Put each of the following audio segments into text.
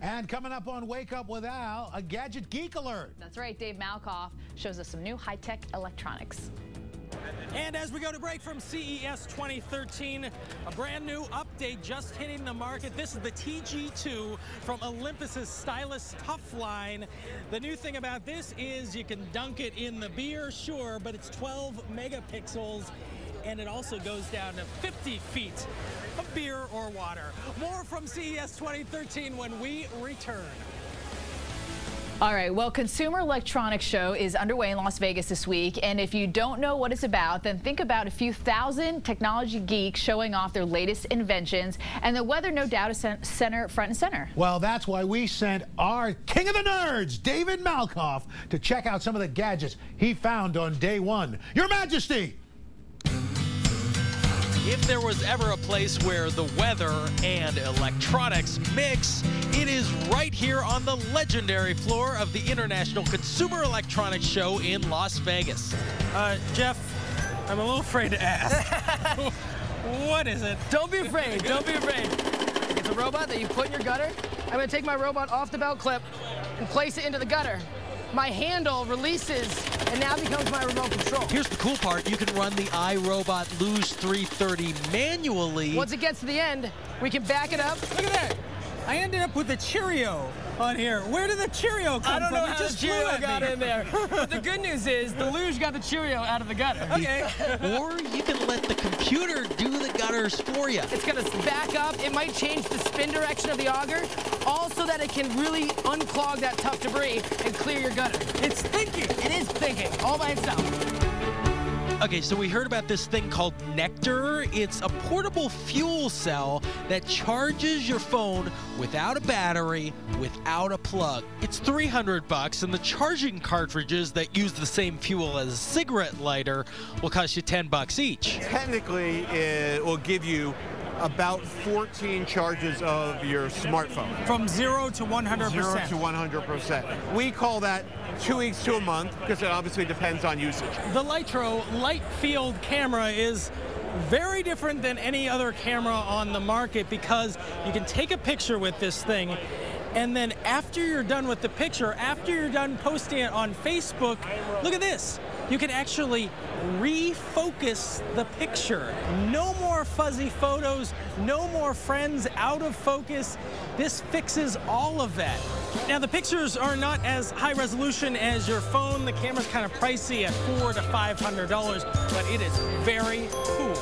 And coming up on Wake Up with Al, a Gadget Geek Alert. That's right, Dave Malkoff shows us some new high-tech electronics. And as we go to break from CES 2013, a brand new update just hitting the market. This is the TG2 from Olympus's Stylus Tough line. The new thing about this is you can dunk it in the beer, sure, but it's 12 megapixels. And it also goes down to 50 feet of beer or water. More from CES 2013 when we return. All right, well, Consumer Electronics Show is underway in Las Vegas this week, and if you don't know what it's about, then think about a few thousand technology geeks showing off their latest inventions, and the weather, no doubt, is front and center. Well, that's why we sent our king of the nerds, David Malkoff, to check out some of the gadgets he found on day one. Your Majesty! If there was ever a place where the weather and electronics mix, it is right here on the legendary floor of the International Consumer Electronics Show in Las Vegas. Jeff, I'm a little afraid to ask. What is it? Don't be afraid. Don't be afraid. It's a robot that you put in your gutter. I'm going to take my robot off the belt clip and place it into the gutter. My handle releases and now becomes my remote control. Here's the cool part. You can run the iRobot Luge 330 manually. Once it gets to the end, we can back it up. Look at that. I ended up with a Cheerio on here. Where did the Cheerio come from? I don't know It how just the flew Cheerio at got me. in there. But the good news is the luge got the Cheerio out of the gutter. Okay. Or you can let the computer do the gutters for you. It's going to back up. It might change the spin direction of the auger, also that it can really unclog that tough debris and clear your gutter. It's thinking. It is thinking all by itself. Okay, so we heard about this thing called Nectar. It's a portable fuel cell that charges your phone without a battery, without a plug. It's $300, and the charging cartridges that use the same fuel as a cigarette lighter will cost you $10 each. Technically, it will give you about 14 charges of your smartphone. From 0 to 100%. 0 to 100%. We call that 2 weeks to a month because it obviously depends on usage. The Litro light field camera is very different than any other camera on the market because you can take a picture with this thing, and then after you're done with the picture, after you're done posting it on Facebook, look at this. You can actually refocus the picture. No more fuzzy photos, no more friends out of focus. This fixes all of that. Now, the pictures are not as high resolution as your phone. The camera's kind of pricey at $400 to $500, but it is very cool.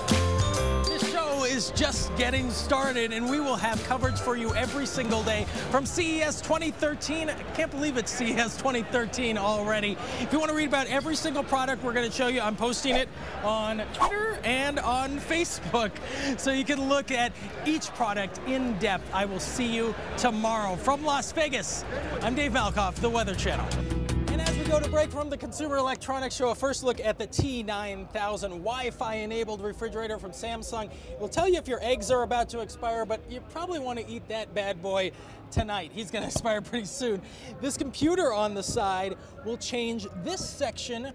This show is just getting started, and we will have coverage for you every single day from CES 2013. I can't believe it's CES 2013 already. If you want to read about every single product we're going to show you, I'm posting it on Twitter and on Facebook, so you can look at each product in depth. I will see you tomorrow from Las Vegas. I'm Dave Malkoff, the Weather Channel. And as we go to break from the Consumer Electronics Show, a first look at the T9000 Wi-Fi enabled refrigerator from Samsung. It will tell you if your eggs are about to expire, but you probably want to eat that bad boy tonight. He's going to expire pretty soon. This computer on the side will change this section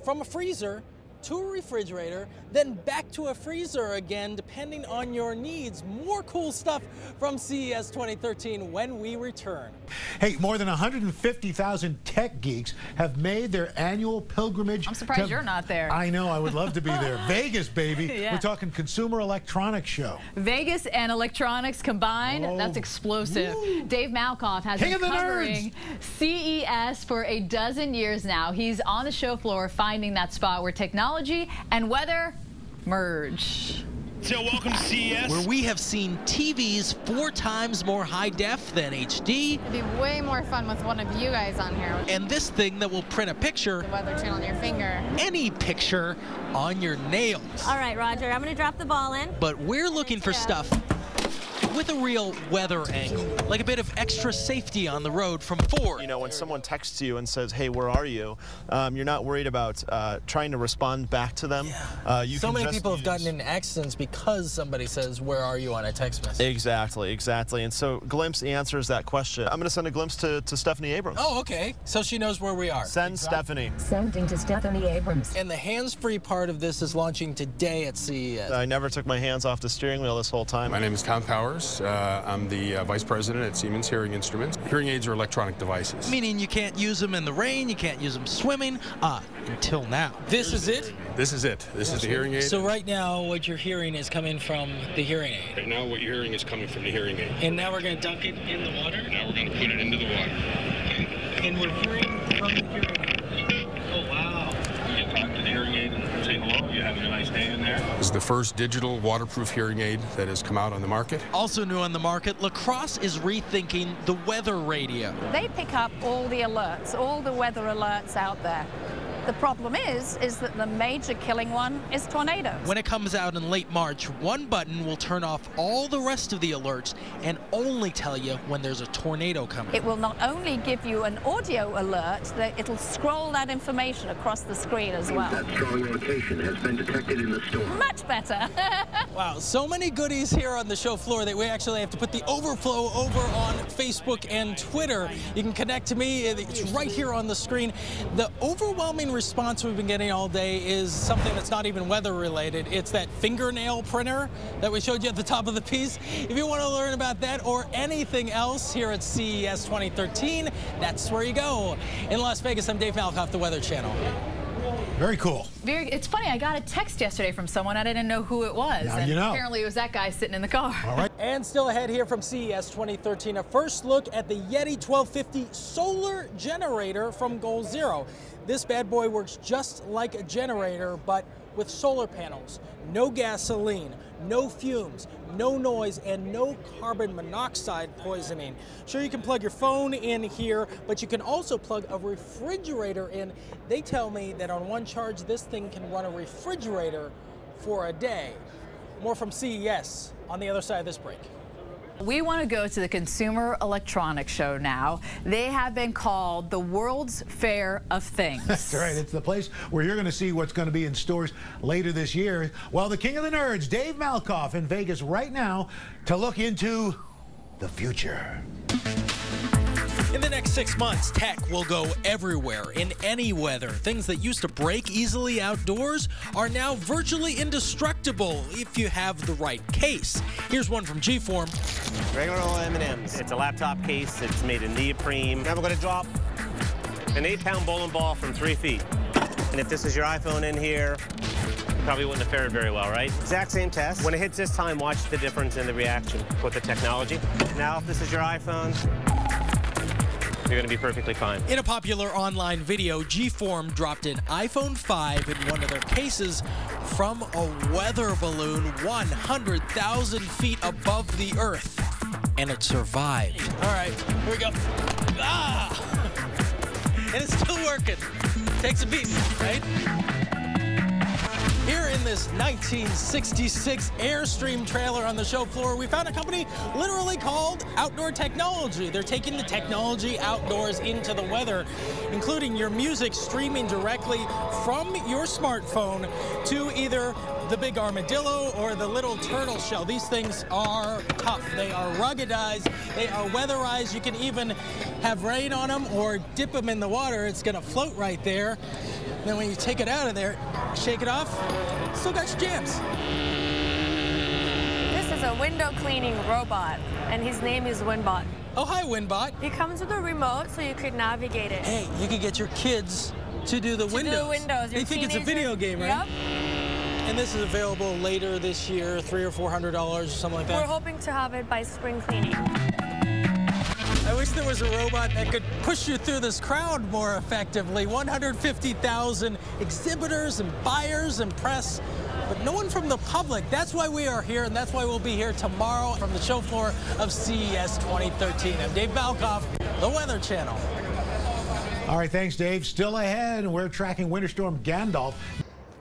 from a freezer to a refrigerator, then back to a freezer again, depending on your needs. More cool stuff from CES 2013 when we return. Hey, more than 150,000 tech geeks have made their annual pilgrimage. I'm surprised you're not there. I know, I would love to be there. Vegas, baby. Yeah. We're talking Consumer Electronics Show. Vegas and electronics combined, that's explosive. Woo. Dave Malkoff has King been of the covering CES for a dozen years now. He's on the show floor finding that spot where technology and weather merge. So welcome to CES. Where we have seen TVs 4 times more high def than HD. It'd be way more fun with one of you guys on here. And this thing that will print a picture, The Weather Channel on your finger. any picture on your nails. All right, Roger, I'm going to drop the ball in. But we're looking for stuff with a real weather angle, like a bit of extra safety on the road from Ford. You know, when someone texts you and says, hey, where are you? You're not worried about trying to respond back to them. So many people have gotten in accidents because somebody says, where are you on a text message. Exactly, exactly. And so Glimpse answers that question. I'm going to send a glimpse to Stephanie Abrams. Oh, okay. So she knows where we are. Send Stephanie. Sending to Stephanie Abrams. And the hands-free part of this is launching today at CES. I never took my hands off the steering wheel this whole time. My name is Tom Powers. Siemens. I'm the vice president at Siemens Hearing Instruments. Hearing aids are electronic devices. Meaning you can't use them in the rain, you can't use them swimming, until now. This is it? This is it. This is the hearing aid. So right now what you're hearing is coming from the hearing aid. Right now what you're hearing is coming from the hearing aid. And now we're going to dunk it in the water? Now we're going to put it into the water. And we're hearing from the hearing aid. Oh, wow. You talk to the hearing aid and say hello. You having a nice day in there? This is the first digital waterproof hearing aid that has come out on the market. Also new on the market, Lacrosse is rethinking the weather radio. They pick up all the alerts, all the weather alerts out there. The problem is that the major killing one is tornadoes. When it comes out in late March, one button will turn off all the rest of the alerts and only tell you when there's a tornado coming. It will not only give you an audio alert, it'll scroll that information across the screen as well. That strong rotation has been detected in the storm. Much better. Wow, so many goodies here on the show floor that we actually have to put the overflow over on Facebook and Twitter. You can connect to me, it's right here on the screen. The overwhelming response we've been getting all day is something that's not even weather related. It's that fingernail printer that we showed you at the top of the piece. If you want to learn about that or anything else here at CES 2013, that's where you go. In Las Vegas, I'm Dave Malkoff, the Weather Channel. Very cool. It's funny, I got a text yesterday from someone, I didn't know who it was. Now and you know. Apparently it was that guy sitting in the car. All right. And still ahead here from CES 2013, a first look at the Yeti 1250 solar generator from Goal Zero. This bad boy works just like a generator, but with solar panels. No gasoline, no fumes, no noise, and no carbon monoxide poisoning. Sure, you can plug your phone in here, but you can also plug a refrigerator in. They tell me that on one charge, this thing can run a refrigerator for a day. More from CES on the other side of this break. We want to go to the Consumer Electronics Show now. They have been called the World's Fair of Things. That's right. It's the place where you're going to see what's going to be in stores later this year. Well, the king of the nerds, Dave Malkoff, in Vegas right now to look into the future. In the next 6 months, tech will go everywhere, in any weather. Things that used to break easily outdoors are now virtually indestructible if you have the right case. Here's one from G-Form. Regular old M&M's. It's a laptop case. It's made in neoprene. Now we're going to drop an 8-pound bowling ball from 3 feet. And if this is your iPhone in here, probably wouldn't have fared very well, right? Exact same test. When it hits this time, watch the difference in the reaction with the technology. Now, if this is your iPhone, you're going to be perfectly fine. In a popular online video, G-Form dropped an iPhone 5 in one of their cases from a weather balloon 100,000 feet above the Earth, and it survived. All right, here we go. Ah! And it's still working. Takes a beating, right? Here in this 1966 Airstream trailer on the show floor, we found a company literally called Outdoor Technology. They're taking the technology outdoors into the weather, including your music streaming directly from your smartphone to either the big armadillo or the little turtle shell. These things are tough. They are ruggedized. They are weatherized. You can even have rain on them or dip them in the water. It's going to float right there. Then when you take it out of there, shake it off, still got your jams. This is a window cleaning robot, and his name is Winbot. Oh, hi, Winbot. It comes with a remote, so you could navigate it. Hey, you could get your kids to do the windows. Do the windows. They think it's a video game, right? Yep. And this is available later this year, $300 or $400 or something like that. We're hoping to have it by spring cleaning. I wish there was a robot that could push you through this crowd more effectively. 150,000 exhibitors and buyers and press, but no one from the public. That's why we are here, and that's why we'll be here tomorrow from the show floor of CES 2013. I'm Dave Malkoff, the Weather Channel. All right, thanks, Dave. Still ahead, we're tracking Winter Storm Gandalf.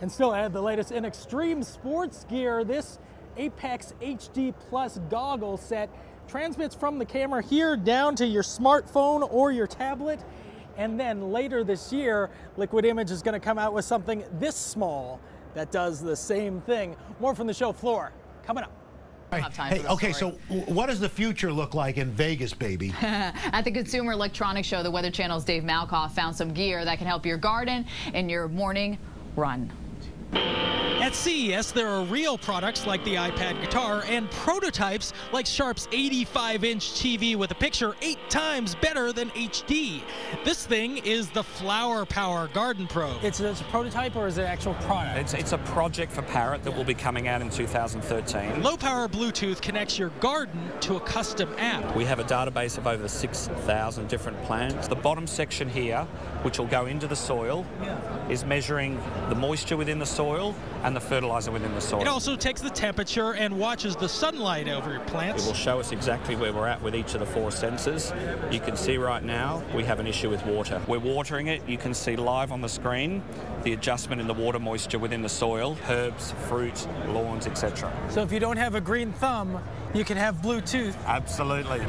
And still ahead, the latest in extreme sports gear. This Apex HD Plus goggle set transmits from the camera here down to your smartphone or your tablet. And then later this year, Liquid Image is going to come out with something this small that does the same thing. More from the show floor coming up. Hey, okay, so what does the future look like in Vegas, baby? At the Consumer Electronics Show, the Weather Channel's Dave Malkoff found some gear that can help your garden and your morning run. At CES, there are real products like the iPad guitar and prototypes like Sharp's 85-inch TV with a picture 8 times better than HD. This thing is the Flower Power Garden Probe. It's a prototype or is it an actual product? It's a project for Parrot that will be coming out in 2013. Low-power Bluetooth connects your garden to a custom app. We have a database of over 6,000 different plants. The bottom section here, which will go into the soil, is measuring the moisture within the soil and the fertilizer within the soil. It also takes the temperature and watches the sunlight over your plants. It will show us exactly where we're at with each of the 4 sensors. You can see right now we have an issue with water. We're watering it. You can see live on the screen the adjustment in the water moisture within the soil, herbs, fruit, lawns, etc. So if you don't have a green thumb, you can have Bluetooth. Absolutely.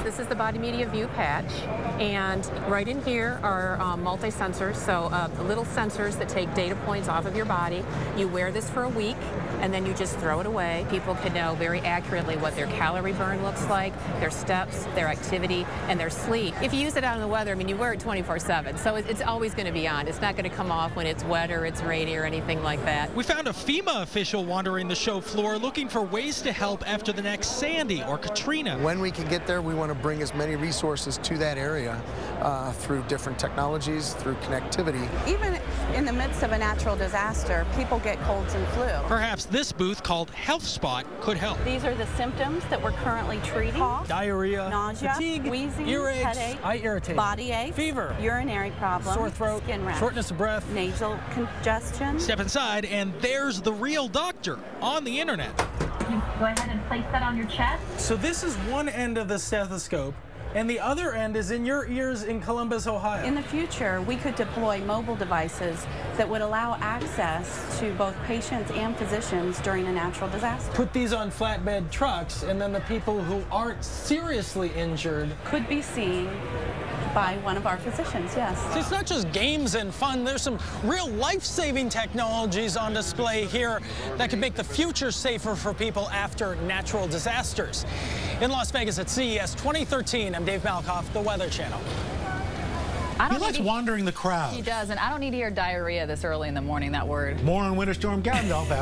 This is the Body Media View patch, and right in here are multi-sensors, so little sensors that take data points off of your body. You wear this for a week, and then you just throw it away. People can know very accurately what their calorie burn looks like, their steps, their activity, and their sleep. If you use it out in the weather, I mean, you wear it 24/7, so it's always going to be on. It's not going to come off when it's wet or it's rainy or anything like that. We found a FEMA official wandering the show floor looking for ways to help after the next Sandy or Katrina. When we can get there, we want to bring as many resources to that area through different technologies, through connectivity. Even in the midst of a natural disaster, people get colds and flu. Perhaps this booth called Health Spot could help. These are the symptoms that we're currently treating. Cough, diarrhea, nausea, fatigue, wheezing, earaches, headache, eye irritation, body ache, fever, urinary problems, sore throat, skin rash, shortness of breath, nasal congestion. Step inside and there's the real doctor on the internet. Go ahead and place that on your chest. So this is one end of the stethoscope, and the other end is in your ears in Columbus, Ohio. In the future, we could deploy mobile devices that would allow access to both patients and physicians during a natural disaster. Put these on flatbed trucks, and then the people who aren't seriously injured could be seen by one of our physicians, yes. So it's not just games and fun. There's some real life-saving technologies on display here that could make the future safer for people after natural disasters. In Las Vegas at CES 2013, I'm Dave Malkoff, the Weather Channel. He likes wandering the crowd. He does, and I don't need to hear diarrhea this early in the morning, that word. More on Winter Storm Gandalf after.